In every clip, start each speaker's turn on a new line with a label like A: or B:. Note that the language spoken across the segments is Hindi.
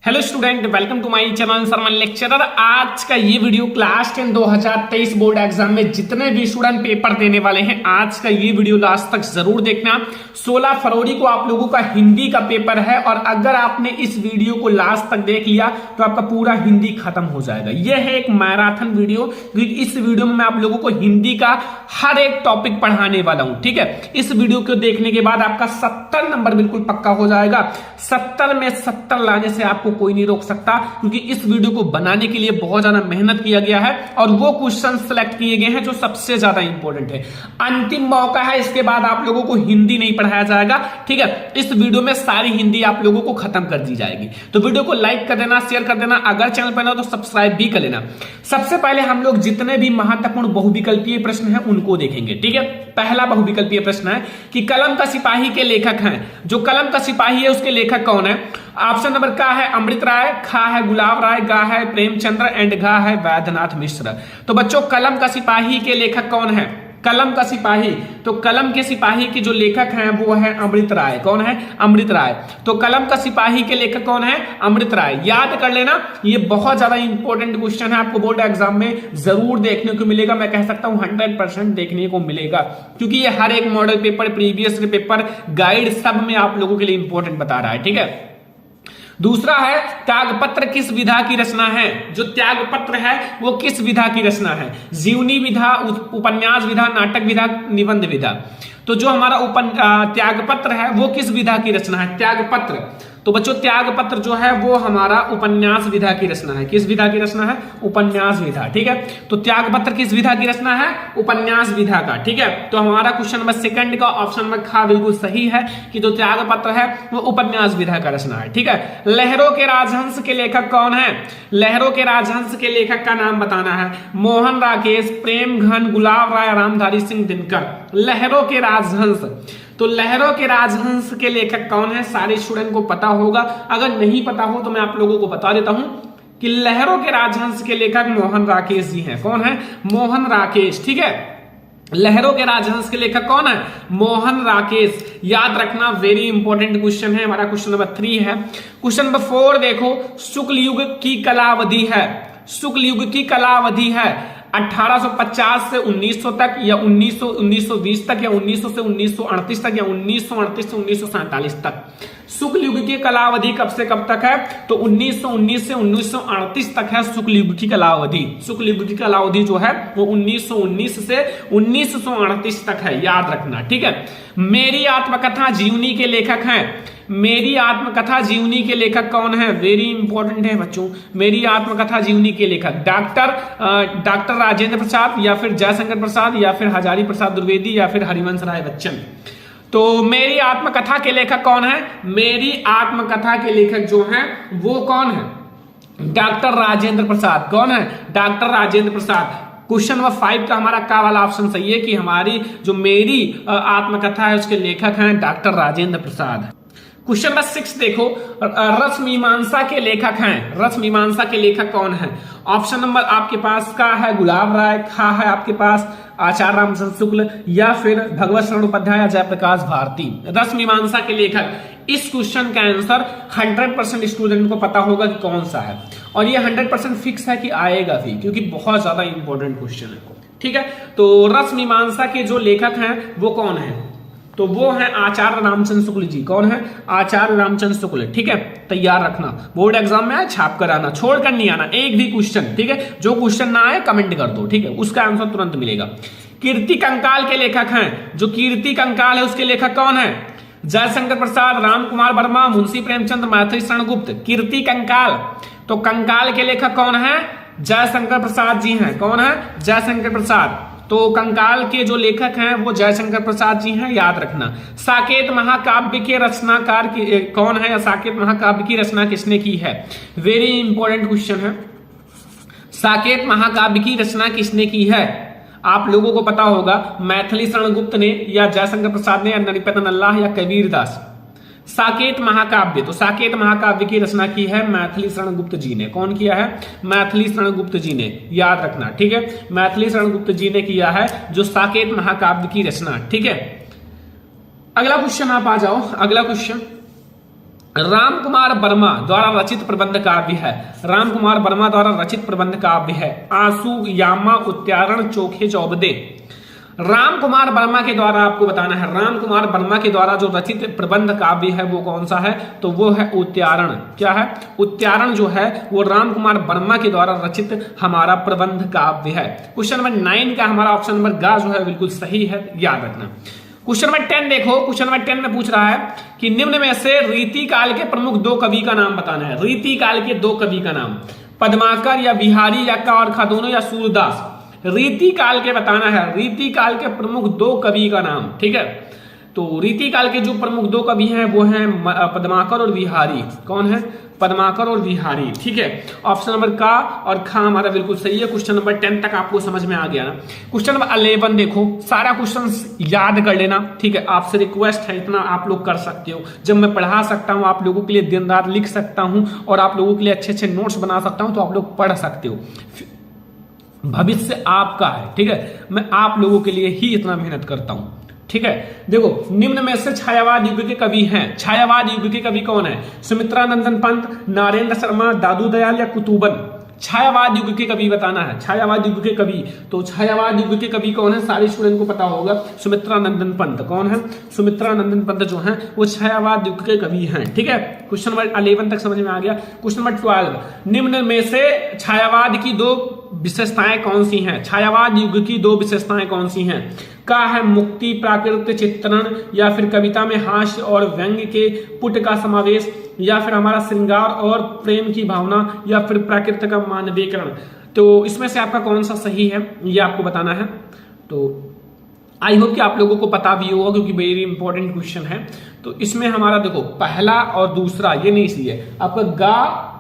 A: Hello student, welcome to my channel सरमन लेक्चरर। आज का ये वीडियो क्लास 10 2023 बोर्ड एग्जाम में जितने भी स्टूडेंट पेपर देने वाले हैं, आज का ये वीडियो लास्ट तक जरूर देखना। 16 फरवरी को आप लोगों का हिंदी का पेपर है और अगर आपने इस वीडियो को लास्ट तक देख लिया तो आपका पूरा हिंदी खत्म हो जाएगा। यह है एक मैराथन वीडियो, क्योंकि इस वीडियो में मैं आप लोगों को हिंदी का हर एक टॉपिक पढ़ाने वाला हूं। ठीक है, इस वीडियो को देखने के बाद आपका 70 नंबर बिल्कुल पक्का हो जाएगा। 70 में 70 लाने से आपको कोई नहीं रोक सकता, क्योंकि इस वीडियो को बनाने के लिए बहुत ज्यादा मेहनत किया गया है और वो क्वेश्चन सेलेक्ट किए गए हैं जो सबसे ज्यादा इंपॉर्टेंट है। अंतिम मौका है, इसके बाद आप लोगों को हिंदी नहीं पढ़ाया जाएगा। ठीक है, इस वीडियो में सारी हिंदी आप लोगों को खत्म कर दी जाएगी। तो वीडियो को लाइक कर देना, शेयर कर देना, अगर चैनल पर ना तो सब्सक्राइब भी कर लेना। सबसे पहले हम लोग जितने भी महत्वपूर्ण बहुविकल्पीय प्रश्न हैं उनको देखेंगे। ठीक है, पहला बहुविकल्पीय प्रश्न है कि कलम का सिपाही के लेखक हैं। जो कलम का सिपाही है उसके लेखक कौन है? ऑप्शन नंबर का है अमृत राय, खा है गुलाब राय, गा है प्रेमचंद्र एंड घा है वैद्यनाथ मिश्र। तो बच्चों, कलम का सिपाही के लेखक कौन है? कलम का सिपाही, तो कलम के सिपाही के जो लेखक हैं वो है अमृत राय। कौन है? अमृत राय। तो कलम का सिपाही के लेखक कौन है? अमृत राय। याद कर लेना, ये बहुत ज्यादा इंपॉर्टेंट क्वेश्चन है, आपको बोर्ड एग्जाम में जरूर देखने को मिलेगा। मैं कह सकता हूं 100% देखने को मिलेगा, क्योंकि ये हर एक model paper, previous paper, guide सब में आप लोगों के लिए इंपॉर्टेंट बता रहा है। ठीक है, दूसरा है त्यागपत्र किस विधा की रचना है? जो त्यागपत्र है वो किस विधा की रचना है? जीवनी विधा, उपन्यास विधा, नाटक विधा, निबंध विधा। तो जो हमारा त्यागपत्र है वो किस विधा की रचना है? त्यागपत्र। तो बच्चों, त्यागपत्र जो है वो हमारा उपन्यास विधा की रचना है। किस विधा की रचना है? उपन्यास विधा। ठीक है, तो त्यागपत्र किस विधा की रचना है? उपन्यास विधा का। ठीक है, तो हमारा क्वेश्चन नंबर सेकंड का ऑप्शन नंबर खा बिल्कुल सही है कि जो त्यागपत्र है वो उपन्यास विधा का रचना है। ठीक है, लहरों के राजहंस के लेखक कौन है? लहरों के राजहंस के लेखक का नाम बताना है। मोहन राकेश, प्रेम घन, गुलाब राय, रामधारी सिंह दिनकर। लहरों के राजहंस, तो लहरों के राजहंस के लेखक कौन है? सारे स्टूडेंट को पता होगा। अगर नहीं पता हो तो मैं आप लोगों को बता देता हूं कि लहरों के राजहंस के लेखक मोहन राकेश जी हैं। कौन है? मोहन राकेश। ठीक है, लहरों के राजहंस के लेखक कौन है? मोहन राकेश। याद रखना, वेरी इंपॉर्टेंट क्वेश्चन है। हमारा क्वेश्चन नंबर 3 है। क्वेश्चन नंबर 4 देखो, शुक्ल युग की कलावधि है। शुक्ल युग की कलावधि है 1850 से 1900 तक, या 1920 तक, या 1900 से 1938 तक, या 1938 से 1947 तक। शुक्ल युग की कलावधि कब से कब तक है? तो 1919 से 1938 तक है शुक्ल युग की कलावधि। शुक्ल युग की कलावधि जो है वो 1919 से 1938 तक है, याद रखना। ठीक है, मेरी आत्मकथा जीवनी के लेखक हैं। मेरी आत्मकथा जीवनी के लेखक कौन है? वेरी इंपॉर्टेंट है बच्चों। मेरी आत्मकथा जीवनी के लेखक डॉक्टर राजेंद्र प्रसाद, या फिर जयशंकर प्रसाद, या फिर हजारी प्रसाद द्विवेदी, या फिर हरिवंश राय बच्चन। तो मेरी आत्मकथा के लेखक कौन है? मेरी आत्मकथा के लेखक जो हैं वो कौन है? डॉक्टर राजेंद्र प्रसाद। कौन है? Doctor Rajendra Prasad. Question number 5 का हमारा का वाला ऑप्शन सही है कि हमारी जो मेरी आत्मकथा है उसके लेखक हैं doctor Rajendra Prasad. Question number 6 देखो, रस मीमांसा के लेखक हैं। रस मीमांसा के लेखक कौन है? ऑप्शन नंबर आपके पास का है गुलाब राय, खा है आपके पास आचार्य रामचंद्र शुक्ल, या फिर भगवत शरण उपाध्याय या जयप्रकाश भारती। रस मीमांसा के लेखक, इस क्वेश्चन का आंसर 100% स्टूडेंट को पता होगा कि कौन सा है, और ये 100% फिक्स है कि आएगा भी, क्योंकि बहुत ज्यादा इंपॉर्टेंट क्वेश्चन है। ठीक है, तो रस मीमांसा के जो लेखक हैं वो कौन है? तो वो है आचार्य रामचंद्र शुक्ल जी। कौन है? आचार्य रामचंद्र शुक्ल। ठीक है, तैयार रखना, बोर्ड एग्जाम में आए छाप कर आना, छोड़ कर नहीं आना एक भी क्वेश्चन। ठीक है, जो क्वेश्चन ना आए कमेंट कर दो। ठीक है, उसका आंसर तुरंत मिलेगा। कीर्ति कंकाल के लेखक हैं। जो कीर्ति कंकाल है उसके लेखक कौन है? जयशंकर प्रसाद, राम कुमार वर्मा, मुंशी प्रेमचंद, मैथिली शरण गुप्त। कीर्ति कंकाल, तो कंकाल के लेखक कौन है? जयशंकर प्रसाद जी हैं। कौन है? जयशंकर प्रसाद। तो कंकाल के जो लेखक हैं वो जयशंकर प्रसाद जी हैं, याद रखना। साकेत महाकाव्य के रचनाकार कौन है, या साकेत महाकाव्य की रचना किसने की है? वेरी इंपॉर्टेंट क्वेश्चन है। साकेत महाकाव्य की रचना किसने की है? आप लोगों को पता होगा, मैथिली शरण गुप्त ने, या जयशंकर प्रसाद ने, या नरिपतन अल्लाह, या कबीर दास। साकेत महाकाव्य, तो साकेत महाकाव्य की रचना की है मैथिली शरण गुप्त जी ने। कौन किया है? मैथिली शरण गुप्त जी ने, याद रखना। ठीक है, मैथिली शरण गुप्त जी ने किया है जो साकेत महाकाव्य की रचना। ठीक है, अगला क्वेश्चन आप आ जाओ। अगला क्वेश्चन राम कुमार वर्मा द्वारा रचित प्रबंध काव्य है। राम कुमार वर्मा द्वारा रचित प्रबंध काव्य है आंसू यामा उच्चारण चोखे चौबदे। राम कुमार वर्मा के द्वारा आपको बताना है, राम कुमार वर्मा के द्वारा जो रचित प्रबंध काव्य है वो कौन सा है, तो वो है उच्चारण। क्या है? उच्चारण जो है वो राम कुमार वर्मा के द्वारा रचित हमारा प्रबंध काव्य है। क्वेश्चन नंबर 9 का हमारा ऑप्शन नंबर ग जो है बिल्कुल सही है, याद रखना। क्वेश्चन नंबर 10 देखो, क्वेश्चन नंबर 10 में पूछ रहा है कि निम्न में से रीति काल के प्रमुख 2 कवि का नाम बताना है। रीति काल के 2 कवि का नाम, पद्माकर या बिहारी या का और खा दोनों या सूरदास। रीति काल के बताना है, रीति काल के प्रमुख 2 कवि का नाम। ठीक है, तो रीति काल के जो प्रमुख 2 कवि हैं वो हैं पद्माकर और बिहारी। कौन है? पद्माकर और बिहारी। ठीक है, ऑप्शन नंबर का और खा हमारा बिल्कुल सही है। क्वेश्चन नंबर 10 तक आपको समझ में आ गया ना। क्वेश्चन नंबर 11 देखो, सारा क्वेश्चन याद कर लेना। ठीक है, आपसे रिक्वेस्ट है, इतना आप लोग कर सकते हो। जब मैं पढ़ा सकता हूं, आप लोगों के लिए दिन रात लिख सकता हूं और आप लोगों के लिए अच्छे अच्छे नोट्स बना सकता हूं, तो आप लोग पढ़ सकते हो। भविष्य आपका है। ठीक है, मैं आप लोगों के लिए ही इतना मेहनत करता हूं। ठीक है, देखो निम्न में से छायावाद युग के कवि हैं। छायावाद युग के कवि कौन है? सुमित्रा नंदन पंत, नारेंद्र शर्मा, दादू दयाल या कुतुबन। छायावाद युग के कवि बताना है, छायावाद युग के कवि। तो छायावाद युग के कवि कौन है? सारे स्टूडेंट को पता होगा, सुमित्रा नंदन पंत। कौन है? सुमित्रा नंदन पंत जो है वो छायावाद युग के कवि हैं। ठीक है, क्वेश्चन नंबर 11 तक समझ में आ गया। क्वेश्चन नंबर 12, निम्न में से छायावाद की 2 विशेषताएं कौन सी हैं? छायावाद युग की 2 विशेषताएं कौन सी हैं? का है मुक्ति प्राकृत चित्रण, या फिर कविता में हास्य और व्यंग्य के पुट का समावेश, या फिर हमारा श्रृंगार और प्रेम की भावना, या फिर प्राकृत का मानवीकरण। तो इसमें से आपका कौन सा सही है ये आपको बताना है। तो आई होप कि आप लोगों को पता भी होगा, क्योंकि वेरी इंपॉर्टेंट क्वेश्चन है। तो इसमें हमारा देखो पहला और दूसरा ये नहीं सही है। आपका गा,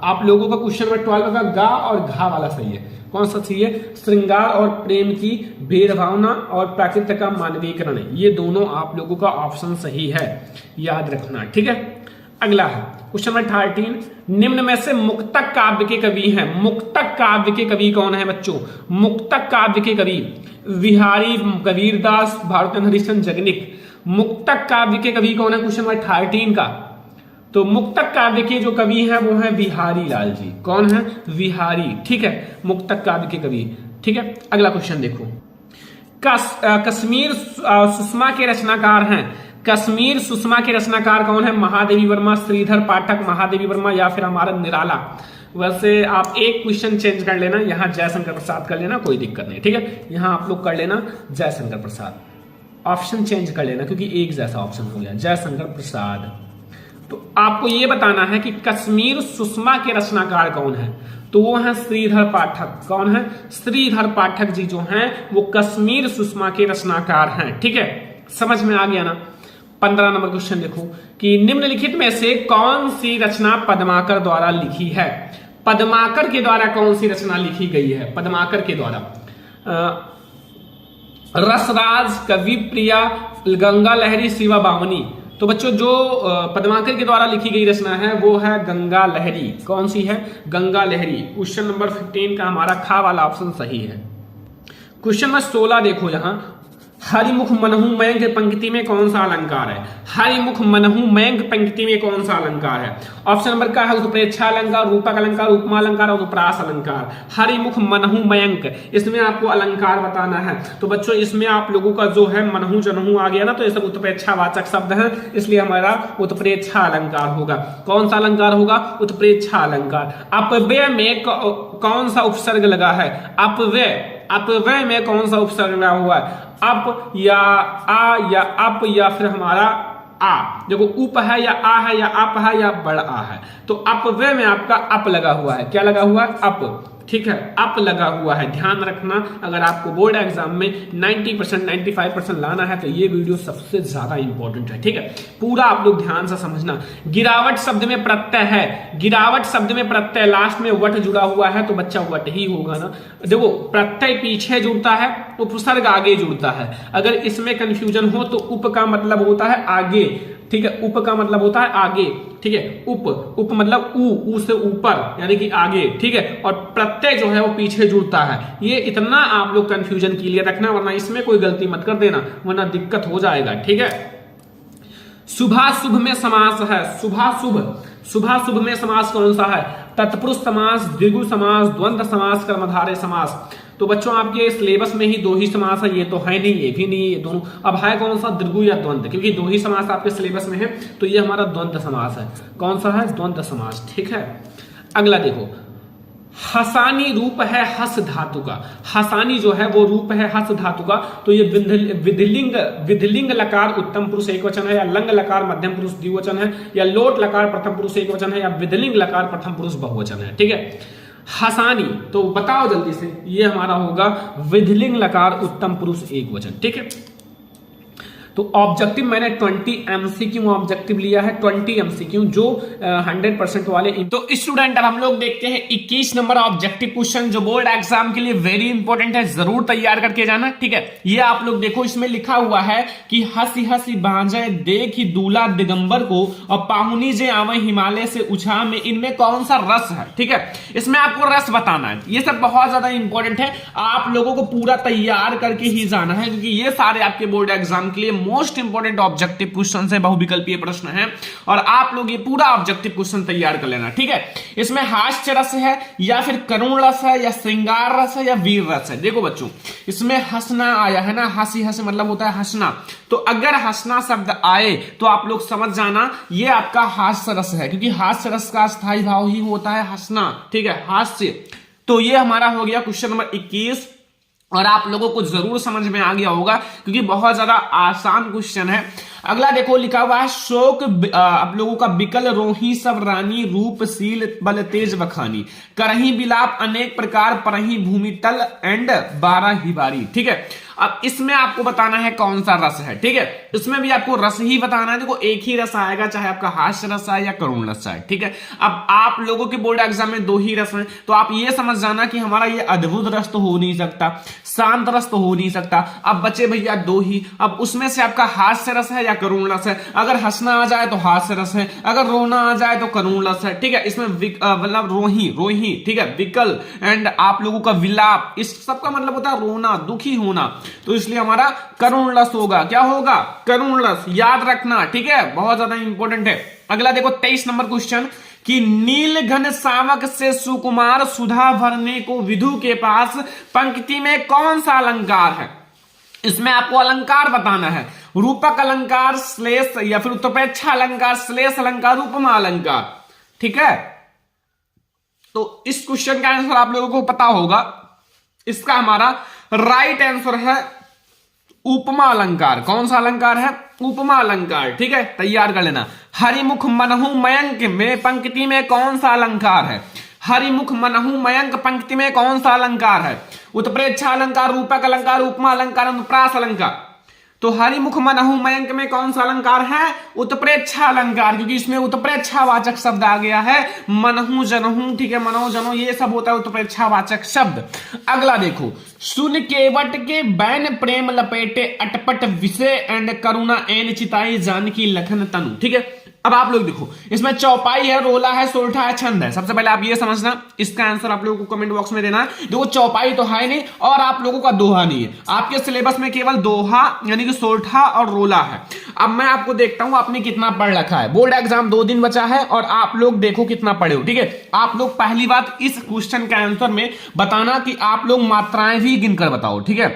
A: आप लोगों का क्वेश्चन नंबर 12 का गा और घा वाला सही है। कौन सा सही है? श्रृंगार और प्रेम की भेदभावना और प्राकृतिक का मानवीकरण, ये दोनों आप लोगों का ऑप्शन सही है, याद रखना। ठीक है, अगला है क्वेश्चन नंबर 13, निम्न में से मुक्तक काव्य के कवि हैं। मुक्तक काव्य के कवि कौन है बच्चों? मुक्तक काव्य के कवि बिहारी, कबीरदास, भारतेंद्र हरिश्चंद्र, जगनिक। मुक्तक काव्य के कवि कौन है? क्वेश्चन नंबर 13 का। तो मुक्तक काव्य के जो कवि हैं वो हैं बिहारी लाल जी। कौन है? बिहारी। ठीक है, मुक्तक काव्य के कवि। ठीक है, अगला क्वेश्चन देखो, कश्मीर सुषमा के रचनाकार हैं। कश्मीर सुषमा के रचनाकार कौन है? महादेवी वर्मा, श्रीधर पाठक, महादेवी वर्मा या फिर हमारा निराला। वैसे आप एक क्वेश्चन चेंज कर लेना, यहाँ जयशंकर प्रसाद कर लेना, कोई दिक्कत नहीं। ठीक है, यहाँ आप लोग कर लेना जयशंकर प्रसाद, ऑप्शन चेंज कर लेना क्योंकि एक जैसा ऑप्शन हो गया, जयशंकर प्रसाद। तो आपको यह बताना है कि कश्मीर सुषमा के रचनाकार कौन है, तो वो है श्रीधर पाठक। कौन है? श्रीधर पाठक जी जो हैं वो कश्मीर सुषमा के रचनाकार हैं। ठीक है, समझ में आ गया ना। 15 नंबर क्वेश्चन देखो कि निम्नलिखित में से कौन सी रचना पद्माकर द्वारा लिखी है? पद्माकर के द्वारा कौन सी रचना लिखी गई है? पद्माकर के द्वारा रसराज, कवि प्रिया, गंगा लहरी, शिवा बामनी। तो बच्चों जो पद्माकर के द्वारा लिखी गई रचना है वो है गंगा लहरी। कौन सी है? गंगा लहरी। क्वेश्चन नंबर 15 का हमारा खा वाला ऑप्शन सही है। क्वेश्चन नंबर 16 देखो, यहां हरिमुख मनहु मयंक पंक्ति में कौन सा अलंकार है? हरिमुख मनहु मयंक पंक्ति में कौन सा अलंकार है? ऑप्शन नंबर का है उत्प्रेक्षा अलंकार, रूपक अलंकार, उपमा अलंकार और उपरास अलंकार। हरिमुख मनहु मयंक, इसमें आपको अलंकार बताना है। तो बच्चों इसमें आप लोगों का जो है मनहु जनहु आ गया ना, तो ये सब उत्प्रेक्षा वाचक शब्द है, इसलिए हमारा उत्प्रेक्षा अलंकार होगा। कौन सा अलंकार होगा? उत्प्रेक्षा अलंकार। अपव्यय में कौन सा उपसर्ग लगा है? अपव्यय, अपव्यय में कौन सा उपसर्ग लगा हुआ है? अप या आ या अप या फिर हमारा आ। देखो उप है या आ है या अप है या बड़ा आ है। तो अपव्यय में आपका अप लगा हुआ है। क्या लगा हुआ है? अप। ठीक है, अप लगा हुआ है, ध्यान रखना। अगर आपको बोर्ड एग्जाम में 90% 95% लाना है तो ये वीडियो सबसे ज्यादा इंपॉर्टेंट है। ठीक है, पूरा आप लोग ध्यान से समझना। गिरावट शब्द में प्रत्यय है, गिरावट शब्द में प्रत्यय, लास्ट में वट जुड़ा हुआ है तो बच्चा वट ही होगा ना। देखो प्रत्यय पीछे जुड़ता है, उपसर्ग आगे जुड़ता है। अगर इसमें कंफ्यूजन हो तो उप का मतलब होता है आगे। ठीक है, उप का मतलब होता है आगे। ठीक है, उप, उप मतलब ऊ से ऊपर यानी कि आगे। ठीक है, और प्रत्यय जो है वो पीछे जुड़ता है। ये इतना आप लोग कंफ्यूजन क्लियर रखना, वरना इसमें कोई गलती मत कर देना, वरना दिक्कत हो जाएगा। ठीक है, शुभाशुभ में समास है, शुभाशुभ में समास कौन सा है? तत्पुरुष समास, द्विगु समास, द्वंद्व समास, कर्मधारय समास। तो बच्चों आपके सिलेबस में ही दो ही समास है, ये तो है नहीं, ये भी नहीं, ये दोनों। अब है कौन सा? द्विगु या द्वंद्व, क्योंकि दो ही समास आपके सिलेबस में है, तो ये हमारा द्वंद्व समास है। कौन सा है? द्वंद्व समास। ठीक है, अगला देखो, हसानी रूप है हस धातु का। हसानी जो है वो रूप है हस धातु का, तो ये विधिलिंग लकार उत्तम पुरुष एक वचन है, या लंग लकार मध्यम पुरुष द्विवचन है, या लोट लकार प्रथम पुरुष एक वचन है, या विधिलिंग लकार प्रथम पुरुष बहुवचन है। ठीक है, हसानी तो बताओ जल्दी से, ये हमारा होगा विधिलिंग लकार उत्तम पुरुष एक वचन। ठीक है, तो ऑब्जेक्टिव मैंने 20 MCQ ऑब्जेक्टिव लिया है, 20 MCQ जो 100% वाले। तो स्टूडेंट अब हम लोग देखते हैं 21 नंबर ऑब्जेक्टिव क्वेश्चन जो बोर्ड एग्जाम के लिए वेरी इंपॉर्टेंट है, जरूर तैयार करके जाना। ठीक है, ये आप लोग देखो, इसमें लिखा हुआ है कि हंसी हंसी बांझे देखी दूल्हा दिगंबर को, और पाहुनी जे आवे हिमालय से उछा में, इनमें कौन सा रस है? ठीक है, इसमें आपको रस बताना है। ये सब बहुत ज्यादा इंपॉर्टेंट है, आप लोगों को पूरा तैयार करके ही जाना है, क्योंकि ये सारे आपके बोर्ड एग्जाम के लिए मोस्ट इंपोर्टेंट ऑब्जेक्टिव क्वेश्चन है, बहुविकल्पीय प्रश्न है, और आप लोग ये पूरा ऑब्जेक्टिव क्वेश्चन तैयार कर लेना। ठीक है, इसमें हास्य रस है, या फिर करुण रस है, या श्रृंगार रस है, या वीर रस है। देखो बच्चों, इसमें हंसना आया है ना, हंसी हंसी मतलब होता है हंसना, तो अगर हंसना शब्द आए तो आप लोग समझ जाना ये आपका हास्य रस है, क्योंकि हास्य रस का स्थायी भाव ही होता है हंसना। ठीक है, हास्य। तो ये हमारा हो गया क्वेश्चन नंबर 21, और आप लोगों को जरूर समझ में आ गया होगा, क्योंकि बहुत ज्यादा आसान क्वेश्चन है। अगला देखो, लिखा हुआ है शोक आप लोगों का बिकल रोही सब रानी, रूपशील बल तेज बखानी, करही बिलाप अनेक प्रकार, परही भूमि तल एंड 12 ही बारी। ठीक है, अब इसमें आपको बताना है कौन सा रस है। ठीक है, इसमें भी आपको रस ही बताना है। देखो, एक ही रस आएगा, चाहे आपका हास्य रस आए या करुण रस आए। ठीक है, अब आप लोगों के बोर्ड एग्जाम में दो ही रस हैं, तो आप ये समझ जाना कि हमारा ये अद्भुत रस तो हो नहीं सकता, शांत रस तो हो नहीं सकता। अब बचे भैया दो ही, अब उसमें से आपका हास्य रस है या करुण रस है। अगर हंसना आ जाए तो हास्य रस है, अगर रोना आ जाए तो करुण रस है। ठीक है, इसमें मतलब रोही, ठीक है, विकल एंड आप लोगों का विलाप, इस सब का मतलब होता है रोना, दुखी होना, तो इसलिए हमारा करुण रस होगा। क्या होगा? करुण रस, याद रखना। ठीक है, बहुत ज्यादा इंपॉर्टेंट है। अगला देखो 23 नंबर क्वेश्चन, कि नील घन सावक से सुकुमार सुधा भरने को विधु के पास, पंक्ति में कौन सा अलंकार है? इसमें आपको अलंकार बताना है, रूपक अलंकार श्लेष, या फिर उत्तरपेक्षा अलंकार, श्लेष अलंकार, उपमा अलंकार। ठीक है, तो इस क्वेश्चन का आंसर आप लोगों को पता होगा। इसका हमारा राइट आंसर है उपमा अलंकार। कौन सा अलंकार है? उपमा अलंकार। ठीक है, तैयार कर लेना। हरिमुख मनहु मयंक में पंक्ति में कौन सा अलंकार है? हरिमुख मनहु मयंक पंक्ति में कौन सा अलंकार है? उत्प्रेक्षा अलंकार, रूपक अलंकार, उपमा अलंकार, अनुप्रास अलंकार। तो हरिमुख मनहु मयंक में कौन सा अलंकार है? उत्प्रेक्षा अलंकार, क्योंकि इसमें उत्प्रेक्षा वाचक शब्द आ गया है। मनहु जनहु, ठीक है, मनहु जनो, ये सब होता है उत्प्रेक्षा वाचक शब्द। अगला देखो, सुन केवट के बैन प्रेम लपेटे अटपट विषय एंड करुणा एन चिताई जानकी लखन तनु। ठीक है, अब आप लोग देखो, इसमें चौपाई है, रोला है, सोल्ठा है, छंद है। सबसे पहले आप ये समझना, इसका आंसर आप लोगों को कमेंट बॉक्स में देना है। देखो, चौपाई तो है नहीं, और आप लोगों का दोहा नहीं है। आपके सिलेबस में केवल दोहा यानी कि सोल्ठा और रोला है। अब मैं आपको देखता हूं आपने कितना पढ़ रखा है। बोर्ड एग्जाम 2 दिन बचा है, और आप लोग देखो कितना पढ़े हो। ठीक है, आप लोग पहली बात इस क्वेश्चन के आंसर में बताना कि आप लोग मात्राएं भी गिनकर बताओ। ठीक है,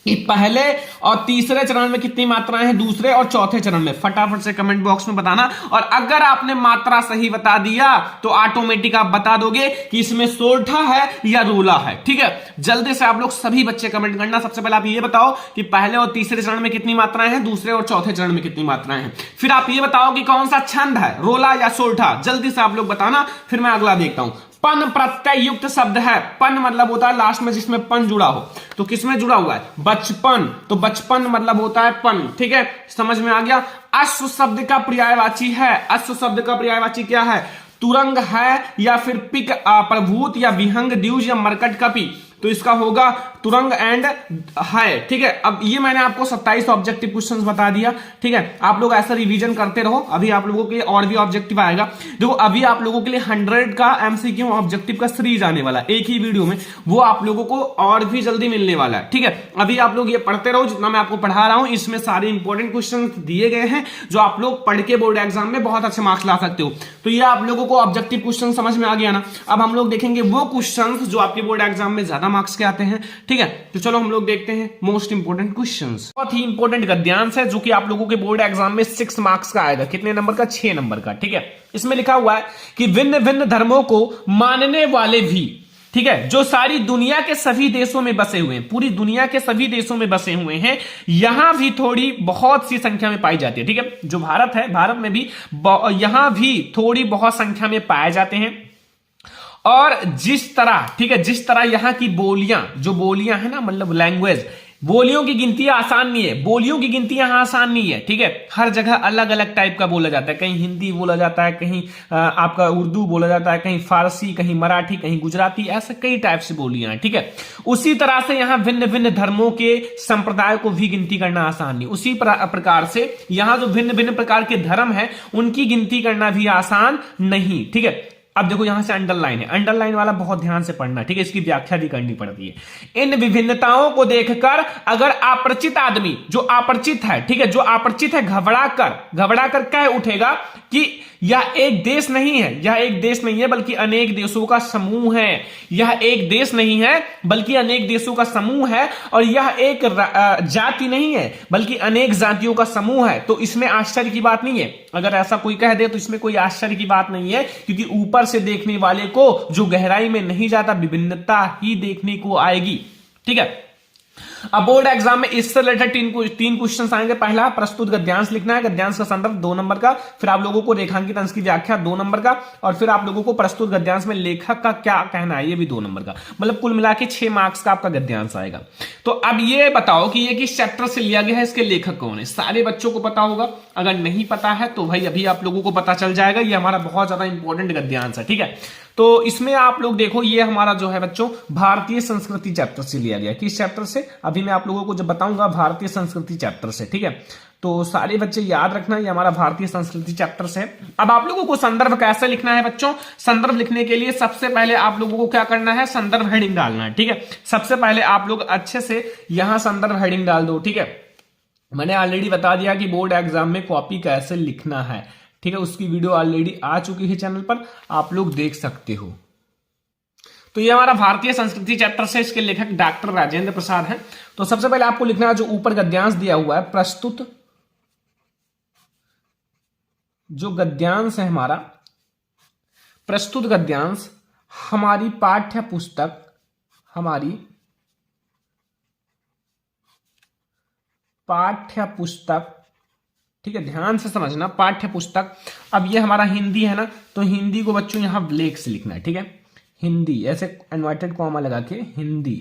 A: कि पहले और तीसरे चरण में कितनी मात्राएं हैं, दूसरे और चौथे चरण में, फटाफट से कमेंट बॉक्स में बताना। और अगर आपने मात्रा सही बता दिया तो ऑटोमेटिक आप बता दोगे कि इसमें सोल्ठा है या रोला है। ठीक है, जल्दी से आप लोग सभी बच्चे कमेंट करना। सबसे पहले आप ये बताओ कि पहले और तीसरे चरण में कितनी मात्राएं हैं, दूसरे और चौथे चरण में कितनी मात्राएं हैं। फिर आप ये बताओ कि कौन सा छंद है, रोला या सोल्ठा। जल्दी से आप लोग बताना, फिर मैं अगला देखता हूं। पन प्रत्यय युक्त शब्द है। पन मतलब होता है लास्ट में जिसमें पन जुड़ा हो। तो किसमें जुड़ा हुआ है? बचपन। तो बचपन मतलब होता है पन। ठीक है, समझ में आ गया। अश्व शब्द का पर्यायवाची है। अश्व शब्द का पर्यायवाची क्या है? तुरंग है, या फिर पिक प्रभूत, या विहंग द्विज, या मरकट कपि। तो इसका होगा तुरंग एंड है। ठीक है, अब ये मैंने आपको 27 ऑब्जेक्टिव क्वेश्चंस बता दिया। ठीक है, आप लोग ऐसा रिवीजन करते रहो, अभी आप लोगों के लिए और भी ऑब्जेक्टिव आएगा। देखो अभी आप लोगों के लिए 100 का एमसीक्यू ऑब्जेक्टिव का सीरीज आने वाला एक ही वीडियो में, वो आप लोगों को और भी जल्दी मिलने वाला है। ठीक है, अभी आप लोग ये पढ़ते रहो, जितना मैं आपको पढ़ा रहा हूं इसमें सारे इंपॉर्टेंट क्वेश्चन दिए गए हैं जो आप लोग पढ़ के बोर्ड एग्जाम में बहुत अच्छे मार्क्स ला सकते हो। तो ये आप लोगों को ऑब्जेक्टिव क्वेश्चन समझ में आ गया ना। अब हम लोग देखेंगे वो क्वेश्चंस जो आपके बोर्ड एग्जाम में ज्यादा मार्क्स के आते हैं। ठीक है, तो चलो हम लोग देखते हैं मोस्ट इंपोर्टेंट क्वेश्चंस। बहुत ही इंपॉर्टेंट गद्यांश है जो कि आप लोगों के बोर्ड एग्जाम में 6 मार्क्स का आएगा। कितने नंबर का? 6 नंबर का। ठीक है, इसमें लिखा हुआ है कि भिन्न भिन्न धर्मों को मानने वाले भी, ठीक है, जो सारी दुनिया के सभी देशों में बसे हुए हैं, पूरी दुनिया के सभी देशों में बसे हुए हैं, यहां भी थोड़ी बहुत सी संख्या में पाई जाती है। ठीक है, जो भारत है, भारत में भी यहां भी थोड़ी बहुत संख्या में पाए जाते हैं। और जिस तरह, ठीक है, जिस तरह यहां की बोलियां, जो बोलियां है ना, मतलब लैंग्वेज, बोलियों की गिनती आसान नहीं है, बोलियों की गिनती यहां आसान नहीं है। ठीक है, हर जगह अलग अलग टाइप का बोला जाता है, कहीं हिंदी बोला जाता है, कहीं आपका उर्दू बोला जाता है, कहीं फारसी, कहीं मराठी, कहीं गुजराती, ऐसे कई टाइप से बोलियां हैं। ठीक है, उसी तरह से यहां भिन्न भिन्न धर्मों के संप्रदाय को भी गिनती करना आसान नहीं। उसी प्रकार से यहां जो भिन्न भिन्न प्रकार के धर्म है उनकी गिनती करना भी आसान नहीं। ठीक है, अब देखो यहां से अंडरलाइन है, अंडरलाइन वाला बहुत ध्यान से पढ़ना। ठीक है, इसकी व्याख्या भी करनी पड़ती है। इन विभिन्नताओं को देखकर अगर अपरिचित आदमी, जो अपरिचित है, ठीक है, जो अपरिचित है, घबरा कर कह उठेगा कि यह एक देश नहीं है, यह एक देश नहीं है बल्कि अनेक देशों का समूह है। यह एक देश नहीं है बल्कि अनेक देशों का समूह है। और यह एक जाति नहीं है बल्कि अनेक जातियों का समूह है। तो इसमें आश्चर्य की बात नहीं है, अगर ऐसा कोई कह दे तो इसमें कोई आश्चर्य की बात नहीं है, क्योंकि ऊपर से देखने वाले को जो गहराई में नहीं जाता विभिन्नता ही देखने को आएगी। ठीक है, अब बोर्ड एग्जाम में इससे रिलेटेड तीन क्वेश्चन आएंगे। पहला, प्रस्तुत गद्यांश लिखना है, गद्यांश का संदर्भ 2 नंबर का, फिर आप लोगों को रेखांकित अंश की व्याख्या 2 नंबर का, और फिर आप लोगों को प्रस्तुत गद्यांश में लेखक का क्या कहना है ये भी 2 नंबर का। मतलब कुल मिला के 6 मार्क्स का आपका गद्यांश आएगा। तो अब ये बताओ कि ये किस चैप्टर से लिया गया है, इसके लेखक कौन है? सारे बच्चों को पता होगा, अगर नहीं पता है तो भाई अभी आप लोगों को पता चल जाएगा। ये हमारा बहुत ज्यादा इंपॉर्टेंट गद्यांश है। ठीक है, तो इसमें आप लोग देखो, ये हमारा जो है बच्चों भारतीय संस्कृति चैप्टर से लिया गया। किस चैप्टर से? अभी मैं आप लोगों को जब बताऊंगा, भारतीय संस्कृति चैप्टर से। ठीक है, तो सारे बच्चे याद रखना, ये हमारा भारतीय संस्कृति चैप्टर से। अब आप लोगों को संदर्भ कैसे लिखना है बच्चों? संदर्भ लिखने के लिए सबसे पहले आप लोगों को क्या करना है? संदर्भ हेडिंग डालना है। ठीक है, सबसे पहले आप लोग अच्छे से यहां संदर्भ हेडिंग डाल दो। ठीक है, मैंने ऑलरेडी बता दिया कि बोर्ड एग्जाम में कॉपी कैसे लिखना है। ठीक है, उसकी वीडियो ऑलरेडी आ चुकी है चैनल पर, आप लोग देख सकते हो। तो ये हमारा भारतीय संस्कृति चैप्टर से, इसके लेखक डॉक्टर राजेंद्र प्रसाद हैं। तो सबसे पहले आपको लिखना है, जो ऊपर गद्यांश दिया हुआ है, प्रस्तुत जो गद्यांश है हमारा, प्रस्तुत गद्यांश हमारी पाठ्य पुस्तक, हमारी पाठ्य पुस्तक, ठीक है, ध्यान से समझना, पाठ्य पुस्तक। अब ये हमारा हिंदी है ना, तो हिंदी को बच्चों यहां ब्लैक से लिखना है। ठीक है, हिंदी ऐसे इन्वर्टेड कॉमा लगा के हिंदी,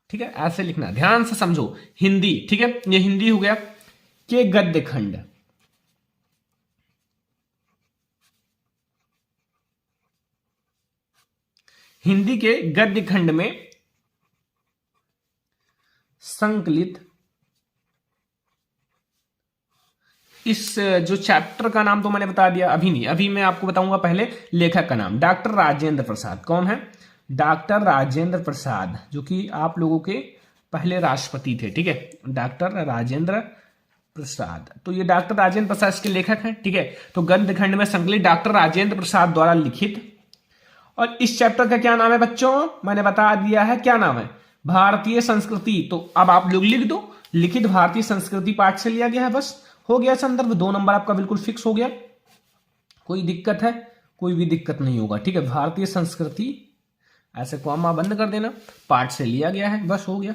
A: ठीक है, ऐसे लिखना है, ध्यान से समझो, हिंदी। ठीक है, ये हिंदी हो गया। के गद्य खंड, हिंदी के गद्य खंड में संकलित, इस जो चैप्टर का नाम तो मैंने बता दिया, अभी नहीं, अभी मैं आपको बताऊंगा पहले लेखक का नाम, डॉक्टर राजेंद्र प्रसाद। कौन है? डॉक्टर राजेंद्र प्रसाद, जो कि आप लोगों के पहले राष्ट्रपति थे। ठीक है, डॉक्टर राजेंद्र प्रसाद। तो ये डॉक्टर राजेंद्र प्रसाद इसके लेखक हैं। ठीक है, तो गद्य खंड में संकलित डॉक्टर राजेंद्र प्रसाद द्वारा लिखित। और इस चैप्टर का क्या नाम है बच्चों? मैंने बता दिया है, क्या नाम है? भारतीय संस्कृति। तो अब आप लोग लिख दो, लिखित भारतीय संस्कृति पाठ से लिया गया है। बस हो गया संदर्भ, 2 नंबर आपका बिल्कुल फिक्स हो गया। कोई दिक्कत है? कोई भी दिक्कत नहीं होगा। ठीक है, भारतीय संस्कृति ऐसे कॉमा बंद कर देना, पाठ से लिया गया है, बस हो गया।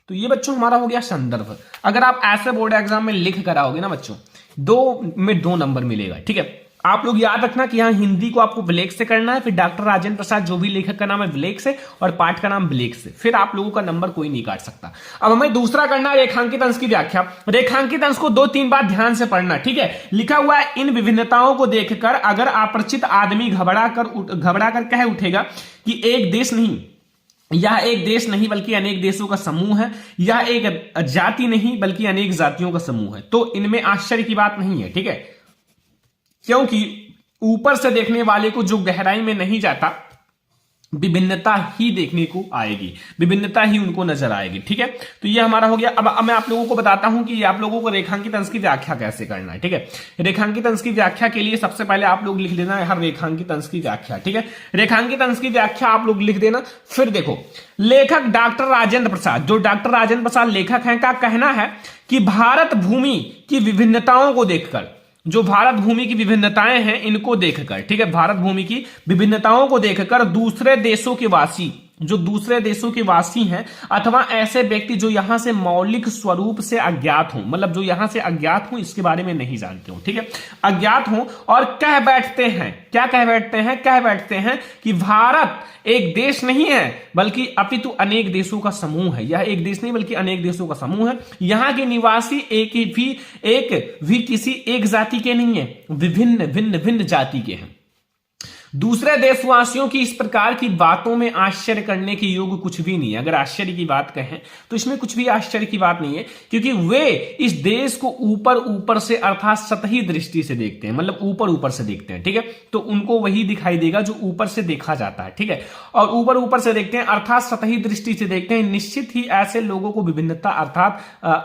A: तो ये बच्चों हमारा हो गया संदर्भ। अगर आप ऐसे बोर्ड एग्जाम में लिख कर आओगे ना बच्चों, 2 में 2 नंबर मिलेगा। ठीक है, आप लोग याद रखना कि यहाँ हिंदी को आपको ब्लैक से करना है, फिर डॉक्टर राजेंद्र प्रसाद जो भी लेखक का नाम है ब्लैक से, और पाठ का नाम ब्लैक से, फिर आप लोगों का नंबर कोई नहीं काट सकता। अब हमें दूसरा करना है रेखांकित अंश की व्याख्या। रेखांकित अंश को 2-3 बार ध्यान से पढ़ना, ठीक है। लिखा हुआ है इन विभिन्नताओं को देखकर अगर अपरिचित आदमी घबरा कर कह उठेगा कि एक देश नहीं, यह एक देश नहीं बल्कि अनेक देशों का समूह है, यह एक जाति नहीं बल्कि अनेक जातियों का समूह है, तो इनमें आश्चर्य की बात नहीं है, ठीक है। क्योंकि ऊपर से देखने वाले को जो गहराई में नहीं जाता, विभिन्नता ही देखने को आएगी, विभिन्नता ही उनको नजर आएगी, ठीक है। तो ये हमारा हो गया। अब मैं आप लोगों को बताता हूं कि आप लोगों को रेखांकित अंश की व्याख्या कैसे करना है, ठीक है। रेखांकित अंश की व्याख्या के लिए सबसे पहले आप लोग लिख लेना है हर रेखांकित अंश की व्याख्या, ठीक है। रेखांकित अंश की व्याख्या आप लोग लिख देना। फिर देखो, लेखक डॉक्टर राजेंद्र प्रसाद, जो डॉक्टर राजेंद्र प्रसाद लेखक हैं, का कहना है कि भारत भूमि की विभिन्नताओं को देखकर, जो भारत भूमि की विभिन्नताएं हैं इनको देखकर, ठीक है, भारत भूमि की विभिन्नताओं को देखकर दूसरे देशों के वासी, जो दूसरे देशों के वासी हैं अथवा ऐसे व्यक्ति जो यहां से मौलिक स्वरूप से अज्ञात हों, मतलब जो यहां से अज्ञात हों, इसके बारे में नहीं जानते हो, ठीक है, अज्ञात हों और कह बैठते हैं, क्या कह बैठते हैं, कह बैठते हैं कि भारत एक देश नहीं है बल्कि अपितु अनेक देशों का समूह है, यह एक देश नहीं बल्कि अनेक देशों का समूह है, यहां के निवासी एक भी किसी एक जाति के नहीं है, विभिन्न भिन्न भिन्न जाति के हैं। दूसरे देशवासियों की इस प्रकार की बातों में आश्चर्य करने के योग कुछ भी नहीं है। अगर आश्चर्य की बात कहें तो इसमें कुछ भी आश्चर्य की बात नहीं है, क्योंकि वे इस देश को ऊपर ऊपर से अर्थात सतही दृष्टि से देखते हैं, मतलब ऊपर ऊपर से देखते हैं, ठीक है। तो उनको वही दिखाई देगा जो ऊपर से देखा जाता है, ठीक है। और ऊपर ऊपर से देखते हैं अर्थात सतही दृष्टि से देखते हैं, निश्चित ही ऐसे लोगों को विभिन्नता अर्थात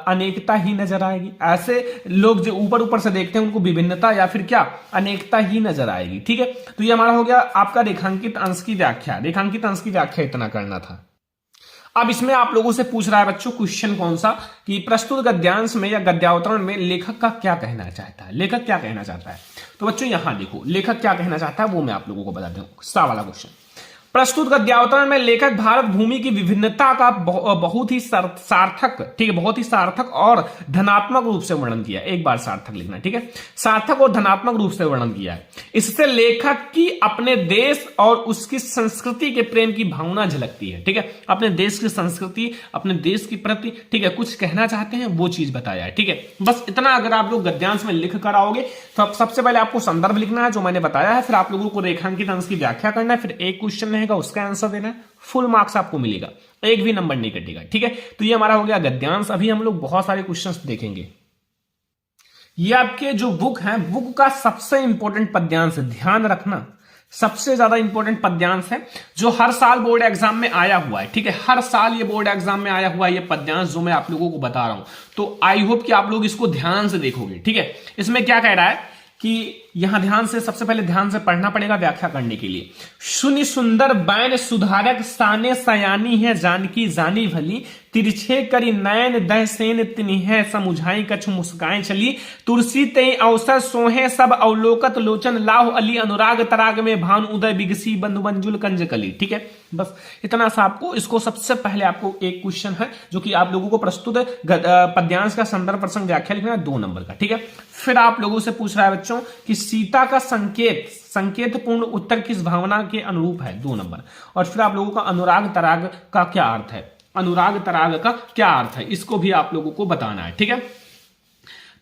A: अनेकता ही नजर आएगी। ऐसे लोग जो ऊपर ऊपर से देखते हैं उनको विभिन्नता या फिर क्या, अनेकता ही नजर आएगी, ठीक है। तो ये हमारा हो गया आपका रेखांकित अंश की व्याख्या। रेखांकित अंश की व्याख्या इतना करना था। अब इसमें आप लोगों से पूछ रहा है बच्चों क्वेश्चन कौन सा, कि प्रस्तुत गद्यांश में या गद्यावतरण में लेखक का क्या कहना चाहता है, लेखक क्या कहना चाहता है। तो बच्चों यहां देखो लेखक क्या कहना चाहता है वो मैं आप लोगों को बता दूं। सा वाला क्वेश्चन, प्रस्तुत गद्यावतरण में लेखक भारत भूमि की विभिन्नता का बहुत ही सार्थक, ठीक है, बहुत ही सार्थक और धनात्मक रूप से वर्णन किया। एक बार सार्थक लिखना, ठीक है, सार्थक और धनात्मक रूप से वर्णन किया है। इससे लेखक की अपने देश और उसकी संस्कृति के प्रेम की भावना झलकती है, ठीक है। अपने देश की संस्कृति, अपने देश की प्रति, ठीक है, कुछ कहना चाहते हैं वो चीज बताया है, ठीक है। बस इतना अगर आप लोग गद्यांश में लिख कर आओगे तो सबसे पहले आपको संदर्भ लिखना है जो मैंने बताया है, फिर आप लोगों को रेखांकित अंश की व्याख्या करना है, फिर एक क्वेश्चन का उसका आंसर देना है, फुल मार्क्स आपको मिलेगा, एक भी नंबर नहीं कटेगा, ठीक है। तो ये हमारा हो गया गद्यांश। अभी हम लोग बहुत सारे क्वेश्चंस देखेंगे। ये आपके जो बुक है, बुक का सबसे इंपॉर्टेंट पद्यांश है, ध्यान रखना, सबसे ज्यादा इंपॉर्टेंट पद्यांश है जो हर साल बोर्ड एग्जाम में आया हुआ है, ठीक है। हर साल ये बोर्ड एग्जाम में आया हुआ है ये पद्यांश जो मैं आप लोगों को बता रहा हूं। तो आई होप कि आप लोग इसको ध्यान से देखोगे, ठीक है। इसमें क्या कह रहा है कि यहां ध्यान से, सबसे पहले ध्यान से पढ़ना पड़ेगा व्याख्या करने के लिए। शून्य सुंदर बैन सुधारक साने सयानी है जानकी जानी भली, तिरछे करी नयन दह सेन तिन्ह समुझाई कछु मुस्काएं चली, तुलसी ते अवसर सोहे सब अवलोकत लोचन लाह अली, अनुराग तराग में भानु उदय बिगसी बंधु मंजुल कंजकली, ठीक है। बस इतना सा आपको, इसको सबसे पहले आपको एक क्वेश्चन है जो कि आप लोगों को प्रस्तुत पद्यांश का संदर्भ प्रसंग व्याख्या लिखना है 2 नंबर का, ठीक है। फिर आप लोगों से पूछ रहा है बच्चों कि सीता का संकेत पूर्ण उत्तर किस भावना के अनुरूप है, 2 नंबर। और फिर आप लोगों का अनुराग तराग का क्या अर्थ है, अनुराग तराग का क्या अर्थ है, इसको भी आप लोगों को बताना है, ठीक है।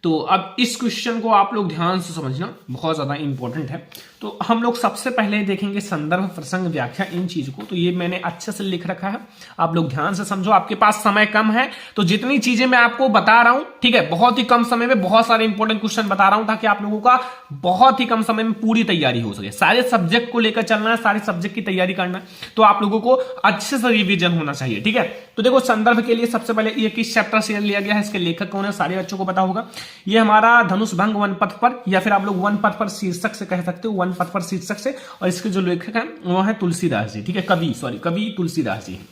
A: तो अब इस क्वेश्चन को आप लोग ध्यान से समझना, बहुत ज्यादा इंपॉर्टेंट है। तो हम लोग सबसे पहले देखेंगे संदर्भ प्रसंग व्याख्या, इन चीज को। तो ये मैंने अच्छे से लिख रखा है, आप लोग ध्यान से समझो। आपके पास समय कम है तो जितनी चीजें मैं आपको बता रहा हूं, ठीक है, बहुत ही कम समय में बहुत सारे इंपॉर्टेंट क्वेश्चन बता रहा हूं ताकि आप लोगों का बहुत ही कम समय में पूरी तैयारी हो सके। सारे सब्जेक्ट को लेकर चलना है, सारे सब्जेक्ट की तैयारी करना है, तो आप लोगों को अच्छे से रिविजन होना चाहिए, ठीक है। तो देखो संदर्भ के लिए सबसे पहले ये किस चैप्टर से लिया गया है, इसके लेखक कौन है, सारे बच्चों को पता होगा। ये हमारा धनुष भंग वन पथ पर, या फिर आप लोग वन पथ पर शीर्षक से कह सकते हो, वन पथ पर शीर्षक से। और इसके जो लेखक हैं वो है तुलसीदास जी, ठीक है, कवि तुलसीदास जी हैं।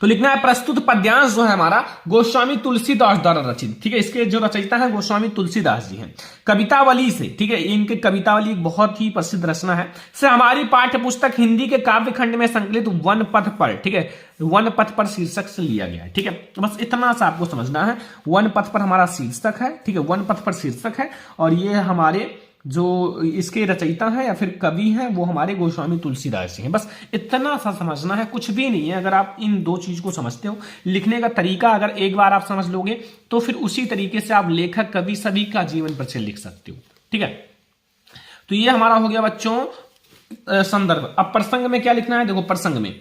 A: तो लिखना है प्रस्तुत पद्यांश जो है हमारा गोस्वामी तुलसीदास द्वारा रचित, ठीक है। इसके जो रचयिता है गोस्वामी तुलसीदास जी हैं। कवितावली से, ठीक है, इनके कवितावली एक बहुत ही प्रसिद्ध रचना है, से हमारी पाठ्य पुस्तक हिंदी के काव्य खंड में संकलित वन पथ पर, ठीक है, वन पथ पर शीर्षक से लिया गया है, ठीक है। तो बस इतना सा आपको समझना है, वन पथ पर हमारा शीर्षक है, ठीक है, वन पथ पर शीर्षक है। और ये हमारे जो इसके रचयिता हैं या फिर कवि हैं वो हमारे गोस्वामी तुलसीदास जी हैं। बस इतना सा समझना है, कुछ भी नहीं है। अगर आप इन दो चीज को समझते हो, लिखने का तरीका अगर एक बार आप समझ लोगे तो फिर उसी तरीके से आप लेखक, कवि सभी का जीवन परिचय लिख सकते हो। ठीक है, तो ये हमारा हो गया बच्चों संदर्भ। अब प्रसंग में क्या लिखना है, देखो प्रसंग में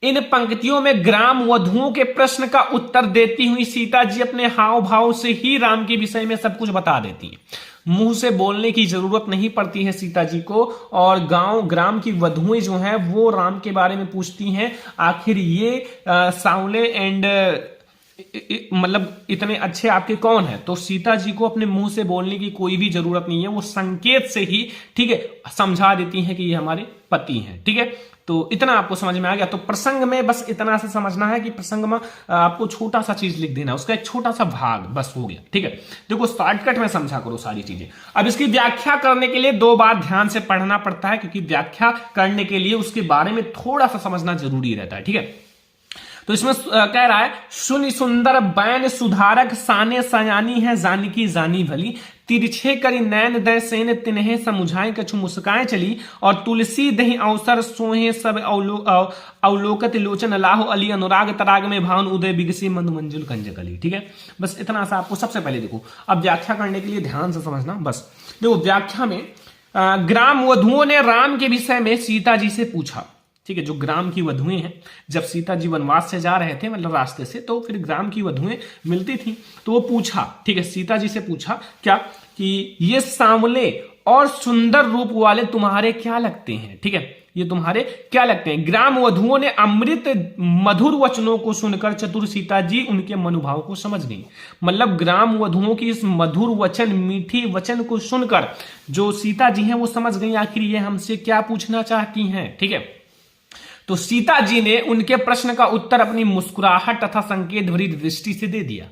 A: इन पंक्तियों में ग्राम वधुओं के प्रश्न का उत्तर देती हुई सीता जी अपने हाव भाव से ही राम के विषय में सब कुछ बता देती हैं। मुंह से बोलने की जरूरत नहीं पड़ती है सीता जी को, और ग्राम की वधुएं जो हैं वो राम के बारे में पूछती हैं, आखिर ये सांवले एंड मतलब इतने अच्छे आपके कौन है। तो सीता जी को अपने मुंह से बोलने की कोई भी जरूरत नहीं है, वो संकेत से ही, ठीक है, समझा देती हैं कि ये हमारे पति हैं। ठीक है, तो इतना आपको समझ में आ गया। तो प्रसंग में बस इतना से समझना है कि प्रसंग में आपको छोटा सा चीज लिख देना, उसका एक छोटा सा भाग बस हो गया। ठीक है, देखो शॉर्टकट में समझा करो सारी चीजें। अब इसकी व्याख्या करने के लिए 2 बार ध्यान से पढ़ना पड़ता है, क्योंकि व्याख्या करने के लिए उसके बारे में थोड़ा सा समझना जरूरी रहता है। ठीक है, तो इसमें कह रहा है, सुनि सुंदर बैन सुधारक साने सयानी है जानकी जानी भली, तिरछे करी नैन दय सेन तिन्हे समुझाए कछु मुस्काए चली, और तुलसी दही अवसर सोहे सब अवलोकत लोचन लाहो अली, अनुराग तराग में भावन उदय बिगसी मंद मंजुल कंजकली। ठीक है, बस इतना सा आपको सबसे पहले देखो। अब व्याख्या करने के लिए ध्यान से समझना। बस देखो व्याख्या में ग्राम वधुओं ने राम के विषय में सीता जी से पूछा। ठीक है, जो ग्राम की वधुएं हैं, जब सीता जी वनवास से जा रहे थे मतलब रास्ते से, तो फिर ग्राम की वधुएं मिलती थी, तो वो पूछा, ठीक है, सीता जी से पूछा क्या कि ये सांवले और सुंदर रूप वाले तुम्हारे क्या लगते हैं। ठीक है, ये तुम्हारे क्या लगते हैं। ग्राम वधुओं ने अमृत मधुर वचनों को सुनकर चतुर सीता जी उनके मनोभाव को समझ गई। मतलब ग्राम वधुओं की इस मधुर वचन, मीठी वचन को सुनकर जो सीता जी हैं वो समझ गई आखिर ये हमसे क्या पूछना चाहती हैं। ठीक है, तो सीता जी ने उनके प्रश्न का उत्तर अपनी मुस्कुराहट तथा संकेत भरी दृष्टि से दे दिया।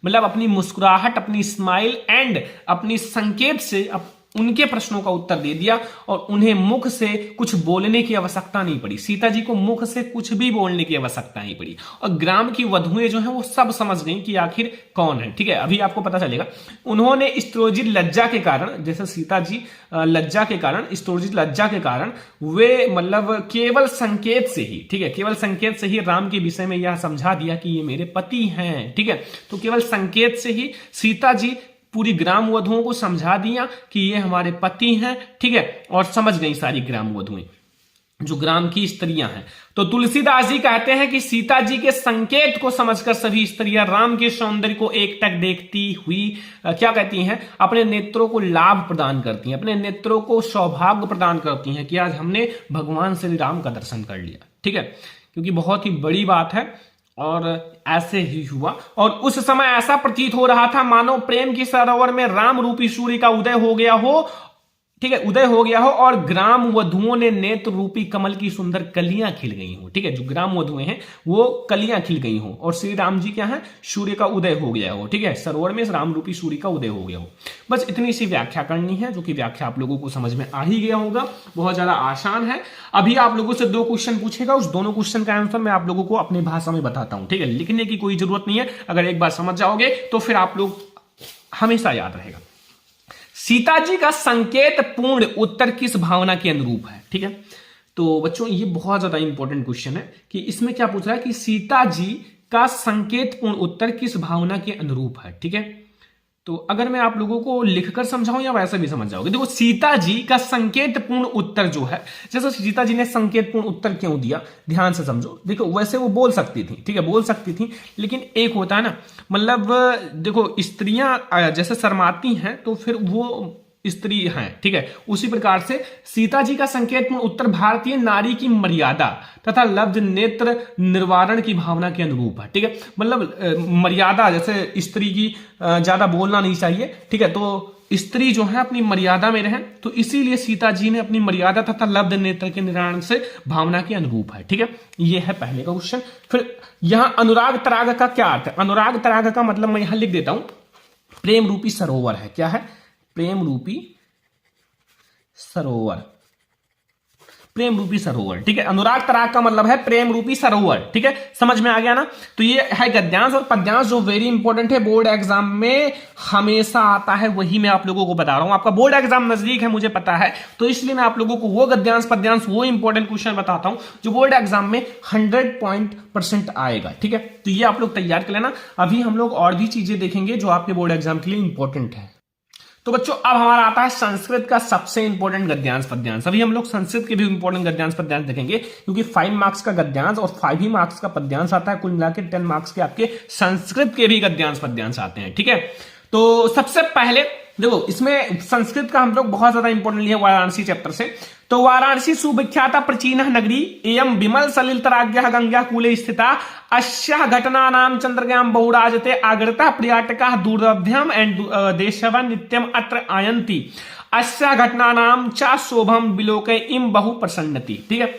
A: मतलब अपनी मुस्कुराहट, अपनी स्माइल एंड अपनी संकेत से उनके प्रश्नों का उत्तर दे दिया, और उन्हें मुख से कुछ बोलने की आवश्यकता नहीं पड़ी। सीता जी को मुख से कुछ भी बोलने की आवश्यकता नहीं पड़ी, और ग्राम की वधुएं जो हैं वो सब समझ गई कि आखिर कौन है। ठीक है, अभी आपको पता चलेगा। उन्होंने स्त्रोजित लज्जा के कारण, जैसे सीता जी लज्जा के कारण, स्त्रोजित लज्जा के कारण वे मतलब केवल संकेत से ही, ठीक है, केवल संकेत से ही राम के विषय में यह समझा दिया कि ये मेरे पति हैं। ठीक है, तो केवल संकेत से ही सीता जी पूरी ग्राम वधुओं को समझा दिया कि ये हमारे पति हैं। ठीक है, और समझ गई सारी ग्राम वधुएं, जो ग्राम की स्त्रियां हैं। तो तुलसीदास जी कहते हैं कि सीता जी के संकेत को समझकर सभी स्त्रियां राम के सौंदर्य को एकटक देखती हुई क्या कहती हैं, अपने नेत्रों को लाभ प्रदान करती हैं, अपने नेत्रों को सौभाग्य प्रदान करती हैं कि आज हमने भगवान श्री राम का दर्शन कर लिया। ठीक है, क्योंकि बहुत ही बड़ी बात है, और ऐसे ही हुआ। और उस समय ऐसा प्रतीत हो रहा था मानो प्रेम की सरोवर में राम रूपी सूर्य का उदय हो गया हो। ठीक है, उदय हो गया हो, और ग्राम वधुओं ने नेत्र रूपी कमल की सुंदर कलियां खिल गई हो। ठीक है, जो ग्राम वधुएं हैं वो कलियां खिल गई हो, और श्री राम जी क्या है, सूर्य का उदय हो गया हो। ठीक है, सरोवर में राम रूपी सूर्य का उदय हो गया हो। बस इतनी सी व्याख्या करनी है, जो कि व्याख्या आप लोगों को समझ में आ ही गया होगा, बहुत ज्यादा आसान है। अभी आप लोगों से 2 क्वेश्चन पूछेगा, उस दोनों क्वेश्चन का आंसर मैं आप लोगों को अपनी भाषा में बताता हूं। ठीक है, लिखने की कोई जरूरत नहीं है, अगर एक बार समझ जाओगे तो फिर आप लोग हमेशा याद रहेगा। सीता जी का संकेत पूर्ण उत्तर किस भावना के अनुरूप है। ठीक है, तो बच्चों ये बहुत ज्यादा इंपॉर्टेंट क्वेश्चन है कि इसमें क्या पूछ रहा है कि सीता जी का संकेत पूर्ण उत्तर किस भावना के अनुरूप है। ठीक है, तो अगर मैं आप लोगों को लिखकर समझाऊं या वैसे भी समझ जाओगे। देखो सीता जी का संकेत पूर्ण उत्तर जो है, जैसे सीता जी ने संकेत पूर्ण उत्तर क्यों दिया, ध्यान से समझो। देखो वैसे वो बोल सकती थी, ठीक है, बोल सकती थी, लेकिन एक होता है ना, मतलब देखो स्त्रियां जैसे शर्माती हैं तो फिर वो स्त्री हैं। ठीक है, उसी प्रकार से सीता जी का संकेतपूर्ण उत्तर भारतीय नारी की मर्यादा तथा लब्ध नेत्र निर्वारण की भावना के अनुरूप है। ठीक है, मतलब मर्यादा, जैसे स्त्री की ज्यादा बोलना नहीं चाहिए। ठीक है, तो स्त्री जो है अपनी मर्यादा में रहे, तो इसीलिए सीता जी ने अपनी मर्यादा तथा लब्ध नेत्र के निवारण से भावना के अनुरूप है। ठीक है, ये है पहले का क्वेश्चन। फिर यहां अनुराग तराग का क्या अर्थ है। अनुराग तराग का मतलब मैं यहां लिख देता हूं, प्रेम रूपी सरोवर है। क्या है, प्रेम रूपी सरोवर। प्रेम रूपी सरोवर, ठीक है। अनुराग तराग का मतलब है प्रेम रूपी सरोवर, ठीक है, समझ में आ गया ना। तो ये है गद्यांश। और पद्यांश जो वेरी इंपॉर्टेंट है, बोर्ड एग्जाम में हमेशा आता है, वही मैं आप लोगों को बता रहा हूं। आपका बोर्ड एग्जाम नजदीक है मुझे पता है, तो इसलिए मैं आप लोगों को वो गद्यांश पद्यांश वो इंपॉर्टेंट क्वेश्चन बताता हूं जो बोर्ड एग्जाम में 100% आएगा, ठीक है। तो ये आप लोग तैयार कर लेना। अभी हम लोग और भी चीजें देखेंगे जो आपके बोर्ड एग्जाम के लिए इंपॉर्टेंट है। तो बच्चों अब हमारा आता है संस्कृत का सबसे इंपॉर्टेंट गद्यांश पद्यांश। अभी हम लोग संस्कृत के भी इंपॉर्टेंट गद्यांश पद्यांश देखेंगे, क्योंकि 5 मार्क्स का गद्यांश और 5 ही मार्क्स का पद्यांश आता है। कुल मिला के 10 मार्क्स के आपके संस्कृत के भी गद्यांश पद्यांश आते हैं, ठीक है। तो सबसे पहले देखो, इसमें संस्कृत का हम लोग बहुत ज्यादा इंपॉर्टेंट लिया वाराणसी चैप्टर से। तो वाराणसी सुविख्याता प्राचीन नगरी एवं विमल सलिल तराज्ञ गंगा कूले स्थिता अस्या घटना नाम चंद्रग्याम बहुराजते आगरता पर्यटका दूरभ्यम एंड देशवन नित्यम अत्र आयंती अस्या घटना नाम चा शोभम विलोके इम बहु प्रसन्नति, ठीक है।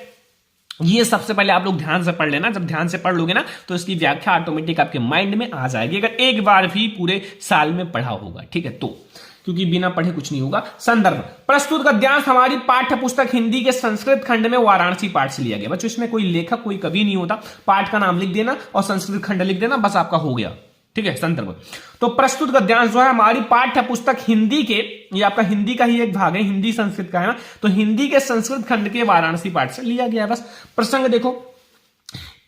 A: ये सबसे पहले आप लोग ध्यान से पढ़ लेना। जब ध्यान से पढ़ लोगे ना तो इसकी व्याख्या ऑटोमेटिक आपके माइंड में आ जाएगी, अगर एक बार भी पूरे साल में पढ़ा होगा, ठीक है। तो क्योंकि बिना पढ़े कुछ नहीं होगा। संदर्भ, प्रस्तुत गद्यांश हमारी पाठ्य पुस्तक हिंदी के संस्कृत खंड में वाराणसी पाठ से लिया गया। बच्चों इसमें कोई लेखक कोई कवि नहीं होता, पाठ का नाम लिख देना और संस्कृत खंड लिख देना, बस आपका हो गया, ठीक है। संदर्भ, तो प्रस्तुत गद्यांश जो है हमारी पाठ्य पुस्तक हिंदी के, ये आपका हिंदी का ही एक भाग है, हिंदी संस्कृत का है ना, तो हिंदी के संस्कृत खंड के वाराणसी पाठ से लिया गया है। बस प्रसंग देखो,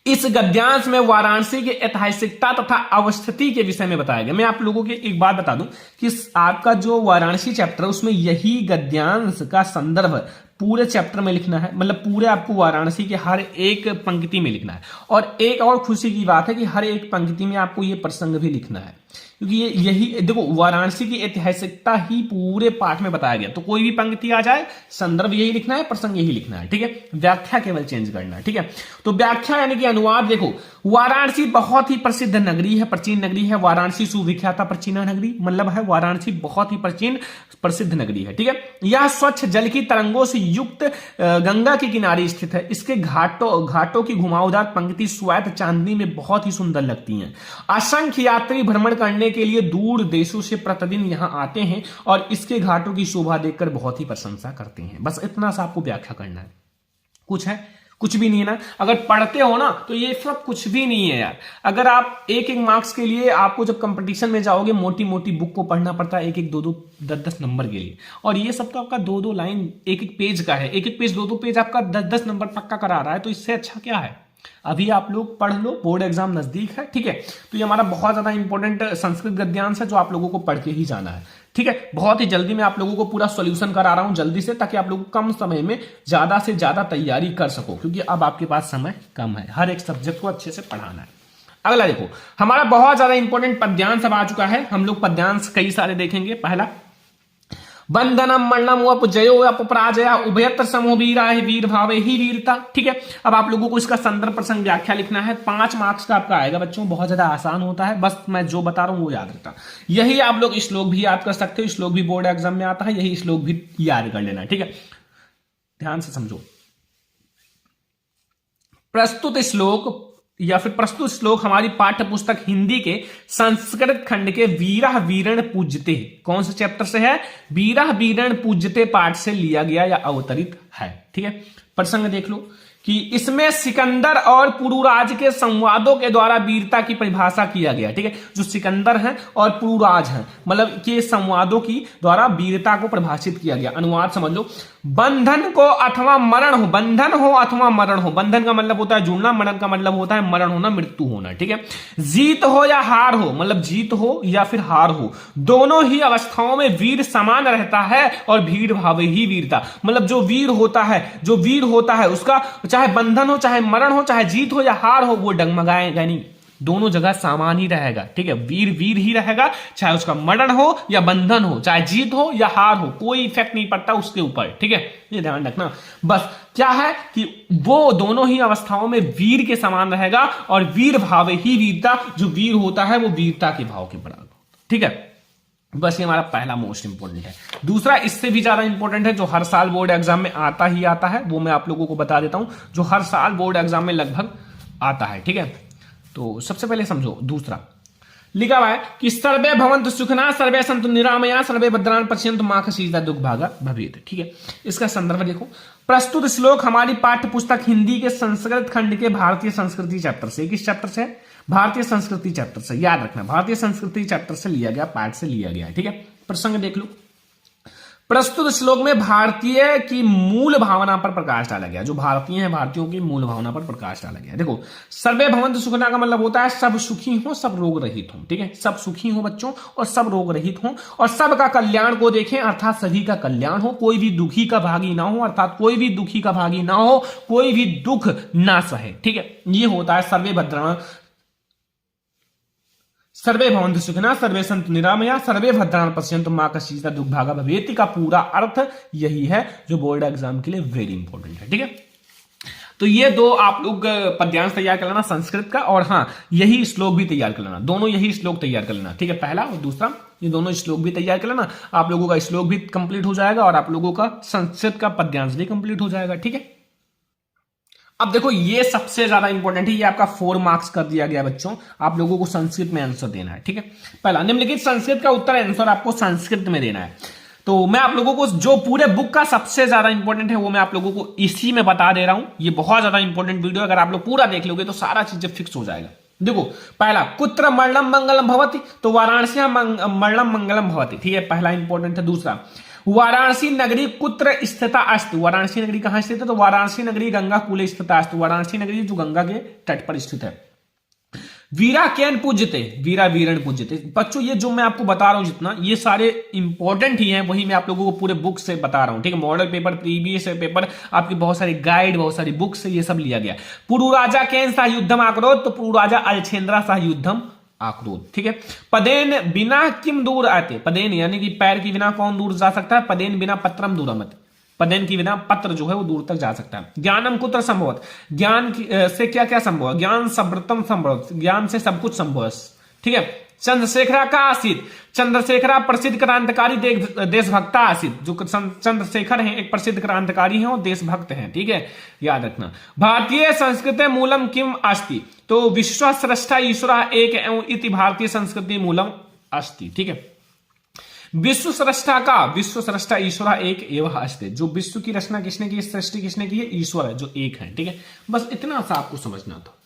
A: इस गद्यांश में वाराणसी की ऐतिहासिकता तथा अवस्थिति के विषय में बताया गया। मैं आप लोगों की एक बात बता दूं कि आपका जो वाराणसी चैप्टर है उसमें यही गद्यांश का संदर्भ पूरे चैप्टर में लिखना है, मतलब पूरे आपको वाराणसी के हर एक पंक्ति में लिखना है। और एक और खुशी की बात है कि हर एक पंक्ति में आपको ये प्रसंग भी लिखना है, क्योंकि ये यही देखो वाराणसी की ऐतिहासिकता ही पूरे पाठ में बताया गया। तो कोई भी पंक्ति आ जाए संदर्भ यही लिखना है, प्रसंग यही लिखना है, ठीक है। व्याख्या केवल चेंज करना है, ठीक है। तो व्याख्या यानी कि अनुवाद देखो, वाराणसी बहुत ही प्रसिद्ध नगरी है, प्राचीन नगरी है। वाराणसी सुविख्याता प्राचीना नगरी, मतलब है वाराणसी बहुत ही प्राचीन प्रसिद्ध नगरी है, ठीक है। यह स्वच्छ जल की तरंगों से युक्त गंगा के किनारे स्थित है। इसके घाटों की घुमावदार पंक्ति श्वेत चांदनी में बहुत ही सुंदर लगती हैं। असंख्य यात्री भ्रमण करने के लिए दूर देशों से प्रतिदिन यहां आते हैं और इसके घाटों की शोभा देखकर बहुत ही प्रशंसा करते हैं। बस इतना सा आपको व्याख्या करना है, कुछ है कुछ भी नहीं है ना। अगर पढ़ते हो ना तो ये सब कुछ भी नहीं है यार। अगर आप एक एक मार्क्स के लिए आपको जब कंपटीशन में जाओगे मोटी मोटी बुक को पढ़ना पड़ता है, एक एक 2-2 10-10 नंबर के लिए। और ये सब तो आपका 2-2 लाइन एक एक पेज का है, एक एक पेज 2-2 पेज आपका 10-10 नंबर पक्का करा रहा है। तो इससे अच्छा क्या है, अभी आप लोग पढ़ लो, बोर्ड एग्जाम नजदीक है, ठीक है। तो ये हमारा बहुत ज्यादा इंपॉर्टेंट संस्कृत गद्यांश है जो आप लोगों को पढ़ के ही जाना है, ठीक है। बहुत ही जल्दी मैं आप लोगों को पूरा सॉल्यूशन करा रहा हूं जल्दी से, ताकि आप लोग कम समय में ज्यादा से ज्यादा तैयारी कर सको, क्योंकि अब आपके पास समय कम है, हर एक सब्जेक्ट को अच्छे से पढ़ाना है। अगला देखो, हमारा बहुत ज्यादा इंपॉर्टेंट पद्यांश अब आ चुका है। हम लोग पद्यांश कई सारे देखेंगे। पहला, बंधनम मरणम उपजयो अपराजया उभयत्र समो वीरा है वीर भावे ही वीरता, ठीक है। अब आप लोगों को इसका संदर्भ प्रसंग व्याख्या लिखना है। 5 मार्क्स का आपका आएगा बच्चों, बहुत ज्यादा आसान होता है, बस मैं जो बता रहा हूं वो याद रखना। यही आप लोग श्लोक भी याद कर सकते हो, श्लोक भी बोर्ड एग्जाम में आता है, यही श्लोक भी याद कर लेना, ठीक है। ध्यान से समझो, प्रस्तुत श्लोक या फिर प्रस्तुत श्लोक हमारी पाठ्य पुस्तक हिंदी के संस्कृत खंड के वीरा वीरण पूज्यते, कौन से चैप्टर से है, वीरा वीरण पूज्यते पाठ से लिया गया या अवतरित है, ठीक है। प्रसंग देख लो कि इसमें सिकंदर और पुरुराज के संवादों के द्वारा वीरता की परिभाषा किया गया, ठीक है। जो सिकंदर हैं और पुरुराज हैं, मतलब के संवादों की द्वारा वीरता को परिभाषित किया गया। अनुवाद समझ लो, बंधन को अथवा मरण हो, बंधन हो अथवा मरण हो, बंधन का मतलब होता है जुड़ना, मरण का मतलब होता है मरण होना, मृत्यु होना, ठीक है। जीत हो या हार हो, मतलब जीत हो या फिर हार हो, दोनों ही अवस्थाओं में वीर समान रहता है और वीर भावे ही वीरता, मतलब जो वीर होता है उसका चाहे बंधन हो चाहे मरण हो चाहे जीत हो या हार हो वो डगमगाएगा नहीं, दोनों जगह सामान ही रहेगा, ठीक है। वीर वीर ही रहेगा, चाहे उसका मरण हो या बंधन हो, चाहे जीत हो या हार हो, कोई इफेक्ट नहीं पड़ता उसके ऊपर, ठीक है। ये ध्यान रखना। बस क्या है कि वो दोनों ही अवस्थाओं में वीर के समान रहेगा और वीर भावे ही वीरता, जो वीर होता है वो वीरता के भाव के बराबर, ठीक है। बस ये हमारा पहला मोस्ट इंपोर्टेंट है। दूसरा इससे भी ज्यादा इंपॉर्टेंट है, जो हर साल बोर्ड एग्जाम में आता ही आता है, वो मैं आप लोगों को बता देता हूं, जो हर साल बोर्ड एग्जाम में लगभग आता है, ठीक है। तो सबसे पहले समझो, दूसरा लिखा हुआ है कि सर्वे भवन्तु सुखिनः सर्वे सन्तु निरामया सर्वे भद्राणि पश्यन्तु मा कश्चित् दुर्भाग्यः भवेत्। ठीक है, इसका संदर्भ देखो। प्रस्तुत श्लोक हमारी पाठ्य पुस्तक हिंदी के संस्कृत खंड के भारतीय संस्कृति चैप्टर से, किस चैप्टर से? भारतीय संस्कृति चैप्टर से। याद रखना, भारतीय संस्कृति चैप्टर से लिया गया, पाठ से लिया गया है। ठीक है, प्रसंग देख लो। प्रस्तुत श्लोक में भारतीय की मूल भावना पर प्रकाश डाला गया। जो भारतीय हैं, भारतीयों की मूल भावना पर प्रकाश डाला गया। देखो, सर्वे भवन्तु सुखिनः का मतलब होता है सब सुखी हो, सब रोग रहित हो। ठीक है, सब सुखी हो बच्चों और सब रोग रहित हो, और सबका कल्याण को देखें, अर्थात सभी का कल्याण हो, कोई भी दुखी का भागी ना हो, अर्थात कोई भी दुखी का भागी ना हो, कोई भी दुख ना सहे। ठीक है, ये होता है सर्वे भद्राणि सर्वे भवन्तु सुखिनः सर्वे सन्तु निरामया सर्वे भद्राणि पश्यन्तु मा कश्चित् दुर्भाग्यः भवेत् का पूरा अर्थ यही है, जो बोर्ड एग्जाम के लिए वेरी इंपॉर्टेंट है। ठीक है, तो ये दो आप लोग पद्यांश तैयार कर लेना संस्कृत का, और हाँ यही श्लोक भी तैयार कर लेना, दोनों यही श्लोक तैयार कर लेना। ठीक है, पहला और दूसरा ये दोनों श्लोक भी तैयार कर लेना। आप लोगों का श्लोक भी कंप्लीट हो जाएगा और आप लोगों का संस्कृत का पद्यांश भी कंप्लीट हो जाएगा। ठीक है, अब देखो ये सबसे ज्यादा इंपॉर्टेंट है, ये आपका 4 मार्क्स कर दिया गया बच्चों। आप लोगों को संस्कृत में आंसर देना है। ठीक है, पहला निम्नलिखित संस्कृत का उत्तर आंसर आपको संस्कृत में देना है। तो मैं आप लोगों को जो पूरे बुक का सबसे ज्यादा इंपॉर्टेंट है वो मैं आप लोगों को इसी में बता दे रहा हूं। ये बहुत ज्यादा इंपॉर्टेंट वीडियो, अगर आप लोग पूरा देख लोगे तो सारा चीजें फिक्स हो जाएगा। देखो, पहला कुत्र मरणम मंगलम भवति, तो वाराणसी मरणम मंगलम भवति। ठीक है, पहला इंपॉर्टेंट है। दूसरा, वाराणसी नगरी कुत्र स्थिता अस्ति, वाराणसी नगरी कहां स्थित है? तो वाराणसी नगरी गंगा कूले स्थिता अस्ति, वाराणसी नगरी जो गंगा के तट पर स्थित है। वीरा केन पूज्यते, वीरा वीरण पूज्यते। बच्चों ये जो मैं आपको बता रहा हूं जितना, ये सारे इंपॉर्टेंट ही हैं, वही मैं आप लोगों को पूरे बुक से बता रहा हूं। ठीक है, मॉडल पेपर, प्रीवियस पेपर, आपकी बहुत सारी गाइड, बहुत सारी बुक से ये सब लिया गया। पुरु राजा केन सह युद्धम आक्रोध, तो पुरु राजा अलछेंद्रा सह युद्धम आक्रोध। ठीक है, पदेन बिना किम दूर आते, पदेन यानी कि पैर के बिना कौन दूर जा सकता है? पदेन बिना पत्रम दूरमत, पदेन के बिना पत्र जो है वो दूर तक जा सकता है। ज्ञानम कुत्र संभवत, ज्ञान से क्या क्या संभव है? ज्ञान समृतम संभव, ज्ञान से सब कुछ संभव है। ठीक है, चंद्रशेखरा का आसित, चंद्रशेखरा प्रसिद्ध क्रांतिकारी देशभक्ता आसित, जो चंद्रशेखर हैं एक प्रसिद्ध क्रांतिकारी हैं और देशभक्त हैं। ठीक है, याद रखना। भारतीय संस्कृति मूलम किम अस्ति, तो विश्व स्रष्टा ईश्वर एक एवं इति भारतीय संस्कृति मूलम अस्ति। ठीक है, विश्व स्रष्टा ईश्वर एक एवं अस्ति, जो विश्व की रचना किसने की, सृष्टि किसने की है? ईश्वर है जो एक है। ठीक है, बस इतना सा आपको समझना था।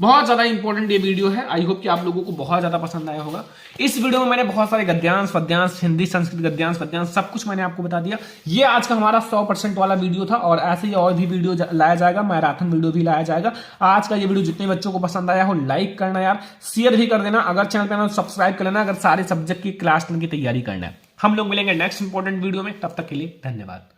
A: बहुत ज्यादा इंपॉर्टेंट ये वीडियो है। आई होप कि आप लोगों को बहुत ज्यादा पसंद आया होगा। इस वीडियो में मैंने बहुत सारे गद्यांश पद्यांश, हिंदी संस्कृत गद्यांश पद्यांश सब कुछ मैंने आपको बता दिया। ये आज का हमारा 100% वाला वीडियो था, और ऐसे ही और भी वीडियो लाया जाएगा, मैराथन वीडियो भी लाया जाएगा। आज का ये वीडियो जितने बच्चों को पसंद आया हो लाइक करना यार, शेयर भी कर देना, अगर चैनल पर सब्सक्राइब कर लेना, अगर सारे सब्जेक्ट की क्लास 10 की तैयारी करना है। हम लोग मिलेंगे नेक्स्ट इंपॉर्टेंट वीडियो में, तब तक के लिए धन्यवाद।